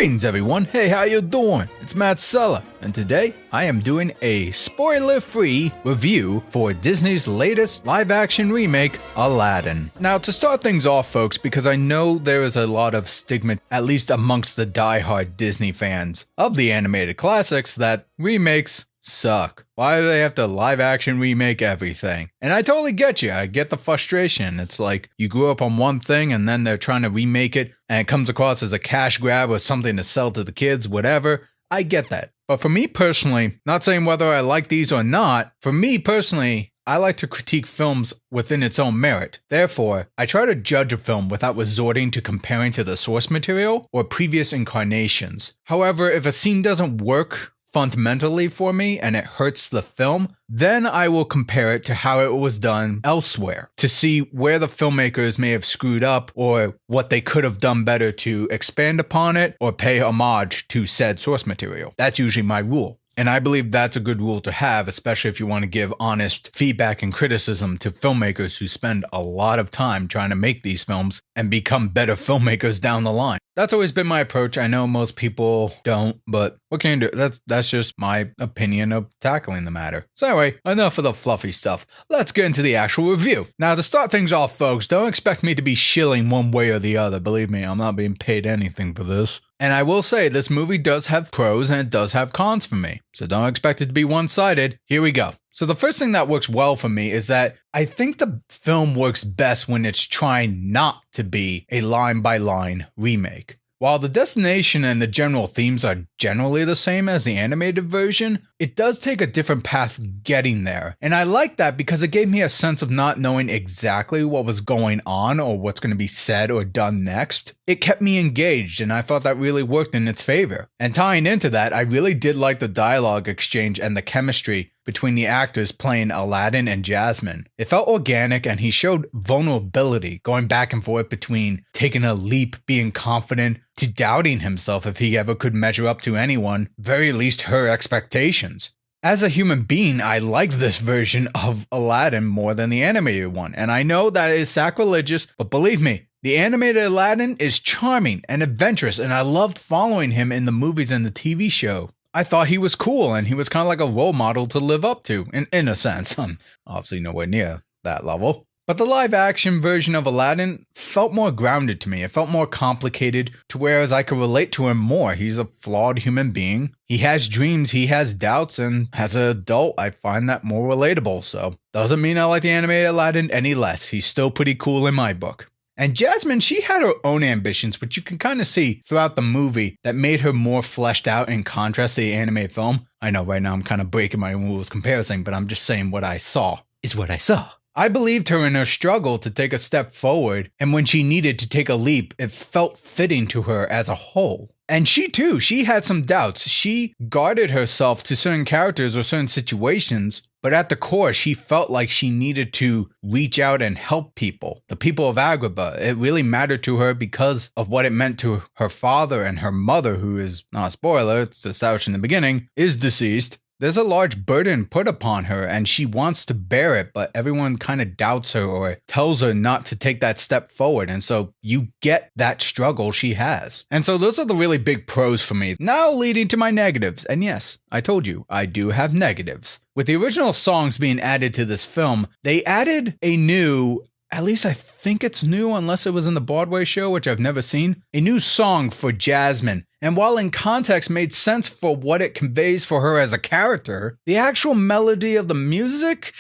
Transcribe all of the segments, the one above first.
Greetings everyone, hey how you doing? It's Matt Sella, and today I am doing a spoiler-free review for Disney's latest live-action remake, Aladdin. Now to start things off folks, because I know there is a lot of stigma, at least amongst the die-hard Disney fans of the animated classics, that remakes suck. Why do they have to live action remake everything? And I totally get you. I get the frustration. It's like you grew up on one thing and then they're trying to remake it and it comes across as a cash grab or something to sell to the kids, whatever. I get that. But for me personally, not saying whether I like these or not, for me personally, I like to critique films within its own merit. Therefore, I try to judge a film without resorting to comparing to the source material or previous incarnations. However, if a scene doesn't work fundamentally for me and it hurts the film, then I will compare it to how it was done elsewhere to see where the filmmakers may have screwed up or what they could have done better to expand upon it or pay homage to said source material. That's usually my rule. And I believe that's a good rule to have, especially if you want to give honest feedback and criticism to filmmakers who spend a lot of time trying to make these films and become better filmmakers down the line. That's always been my approach. I know most people don't, but what can you do? That's just my opinion of tackling the matter. So anyway, enough of the fluffy stuff. Let's get into the actual review. Now to start things off, folks, don't expect me to be shilling one way or the other. Believe me, I'm not being paid anything for this. And I will say, this movie does have pros and it does have cons for me. So don't expect it to be one-sided. Here we go. So the first thing that works well for me is that I think the film works best when it's trying not to be a line-by-line remake. While the destination and the general themes are generally the same as the animated version, it does take a different path getting there. And I like that because it gave me a sense of not knowing exactly what was going on or what's going to be said or done next. It kept me engaged and I thought that really worked in its favor. And tying into that, I really did like the dialogue exchange and the chemistry between the actors playing Aladdin and Jasmine. It felt organic and he showed vulnerability, going back and forth between taking a leap, being confident, to doubting himself if he ever could measure up to anyone, very least her expectations. As a human being, I like this version of Aladdin more than the animated one, and I know that is sacrilegious, but believe me, the animated Aladdin is charming and adventurous, and I loved following him in the movies and the TV show. I thought he was cool, and he was kind of like a role model to live up to, in a sense. I'm obviously nowhere near that level. But the live-action version of Aladdin felt more grounded to me. It felt more complicated, to whereas I could relate to him more. He's a flawed human being. He has dreams, he has doubts, and as an adult, I find that more relatable. So, doesn't mean I like the animated Aladdin any less. He's still pretty cool in my book. And Jasmine, she had her own ambitions, which you can kind of see throughout the movie that made her more fleshed out in contrast to the animated film. I know right now I'm kind of breaking my own rules comparison, but I'm just saying what I saw is what I saw. I believed her in her struggle to take a step forward, and when she needed to take a leap, it felt fitting to her as a whole. And she too, she had some doubts. She guarded herself to certain characters or certain situations, but at the core, she felt like she needed to reach out and help people. The people of Agrabah, it really mattered to her because of what it meant to her father and her mother, who is, not a spoiler, it's established in the beginning, is deceased. There's a large burden put upon her and she wants to bear it, but everyone kind of doubts her or tells her not to take that step forward. And so you get that struggle she has. And so those are the really big pros for me. Now leading to my negatives. And yes, I told you, I do have negatives. With the original songs being added to this film, they added a new, at least I think it's new unless it was in the Broadway show, which I've never seen, a new song for Jasmine. And while in context made sense for what it conveys for her as a character, the actual melody of the music,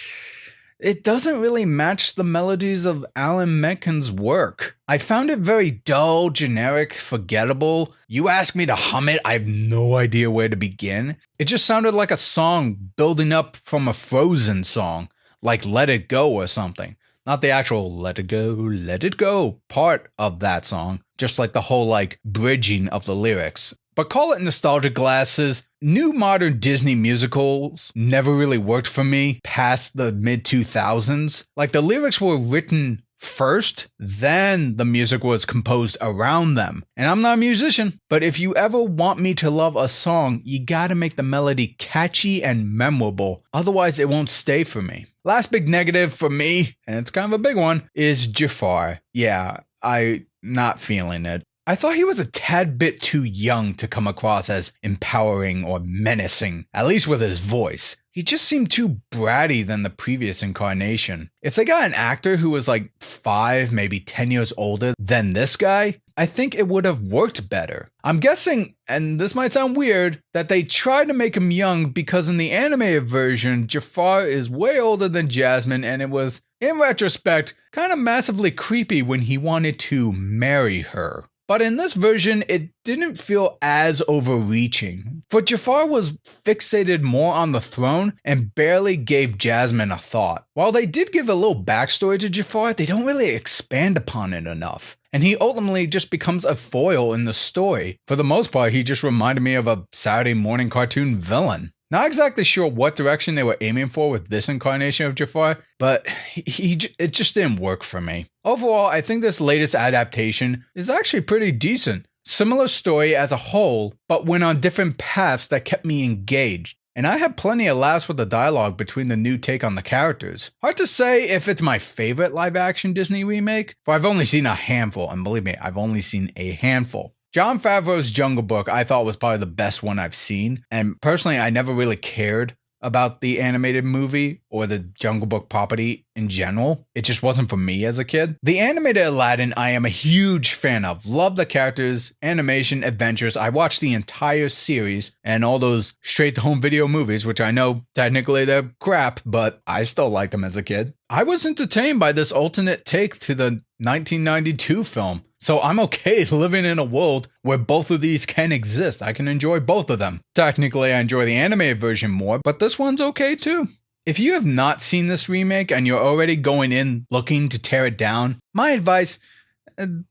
it doesn't really match the melodies of Alan Menken's work. I found it very dull, generic, forgettable. You ask me to hum it, I have no idea where to begin. It just sounded like a song building up from a Frozen song, like Let It Go or something. Not the actual let it go part of that song, just like the whole like bridging of the lyrics. But call it nostalgia glasses, new modern Disney musicals never really worked for me past the mid-2000s. Like the lyrics were written first, then the music was composed around them. And I'm not a musician, but if you ever want me to love a song, you gotta make the melody catchy and memorable. Otherwise, it won't stay for me. Last big negative for me, and it's kind of a big one, is Jafar. Yeah, I'm not feeling it. I thought he was a tad bit too young to come across as empowering or menacing, at least with his voice. He just seemed too bratty than the previous incarnation. If they got an actor who was like 5, maybe 10 years older than this guy, I think it would have worked better. I'm guessing, and this might sound weird, that they tried to make him young because in the animated version, Jafar is way older than Jasmine, and it was, in retrospect, kind of massively creepy when he wanted to marry her. But in this version, it didn't feel as overreaching. For Jafar was fixated more on the throne and barely gave Jasmine a thought. While they did give a little backstory to Jafar, they don't really expand upon it enough. And he ultimately just becomes a foil in the story. For the most part, he just reminded me of a Saturday morning cartoon villain. Not exactly sure what direction they were aiming for with this incarnation of Jafar, but it just didn't work for me. Overall, I think this latest adaptation is actually pretty decent. Similar story as a whole, but went on different paths that kept me engaged. And I had plenty of laughs with the dialogue between the new take on the characters. Hard to say if it's my favorite live-action Disney remake, for I've only seen a handful, and believe me, I've only seen a handful. Jon Favreau's Jungle Book I thought was probably the best one I've seen, and personally I never really cared about the animated movie or the Jungle Book property in general. It just wasn't for me as a kid. The animated Aladdin I am a huge fan of. Love the characters, animation, adventures. I watched the entire series and all those straight-to-home video movies, which I know technically they're crap, but I still liked them as a kid. I was entertained by this alternate take to the 1992 film. So I'm okay living in a world where both of these can exist. I can enjoy both of them. Technically, I enjoy the animated version more, but this one's okay too. If you have not seen this remake and you're already going in looking to tear it down, my advice,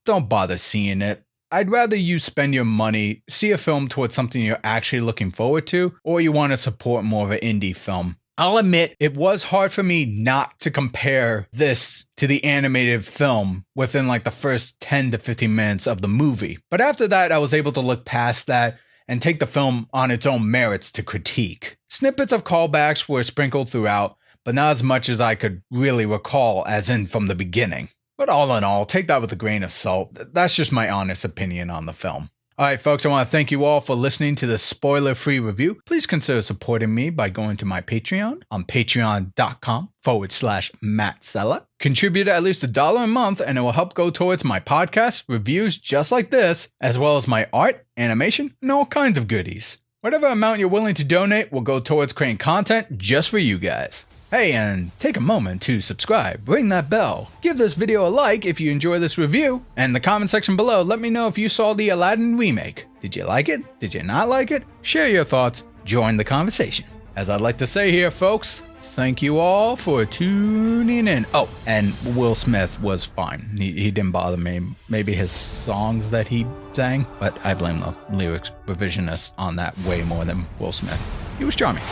don't bother seeing it. I'd rather you spend your money, see a film towards something you're actually looking forward to, or you want to support more of an indie film. I'll admit, it was hard for me not to compare this to the animated film within like the first 10 to 15 minutes of the movie. But after that, I was able to look past that and take the film on its own merits to critique. Snippets of callbacks were sprinkled throughout, but not as much as I could really recall as in from the beginning. But all in all, take that with a grain of salt. That's just my honest opinion on the film. Alright folks, I want to thank you all for listening to this spoiler-free review. Please consider supporting me by going to my Patreon on patreon.com/Matt Sella. Contribute at least $1 a month and it will help go towards my podcast, reviews just like this, as well as my art, animation, and all kinds of goodies. Whatever amount you're willing to donate will go towards creating content just for you guys. Hey, and take a moment to subscribe, ring that bell, give this video a like if you enjoy this review, and in the comment section below, let me know if you saw the Aladdin remake. Did you like it? Did you not like it? Share your thoughts, join the conversation. As I'd like to say here, folks, thank you all for tuning in. Oh, and Will Smith was fine. He didn't bother me. Maybe his songs that he sang, but I blame the lyrics revisionist on that way more than Will Smith. He was charming.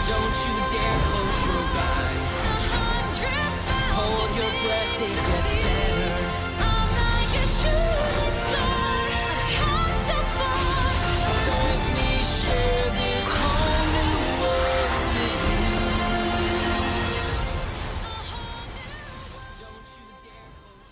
Don't you dare close your eyes. Hold your breath, it gets better.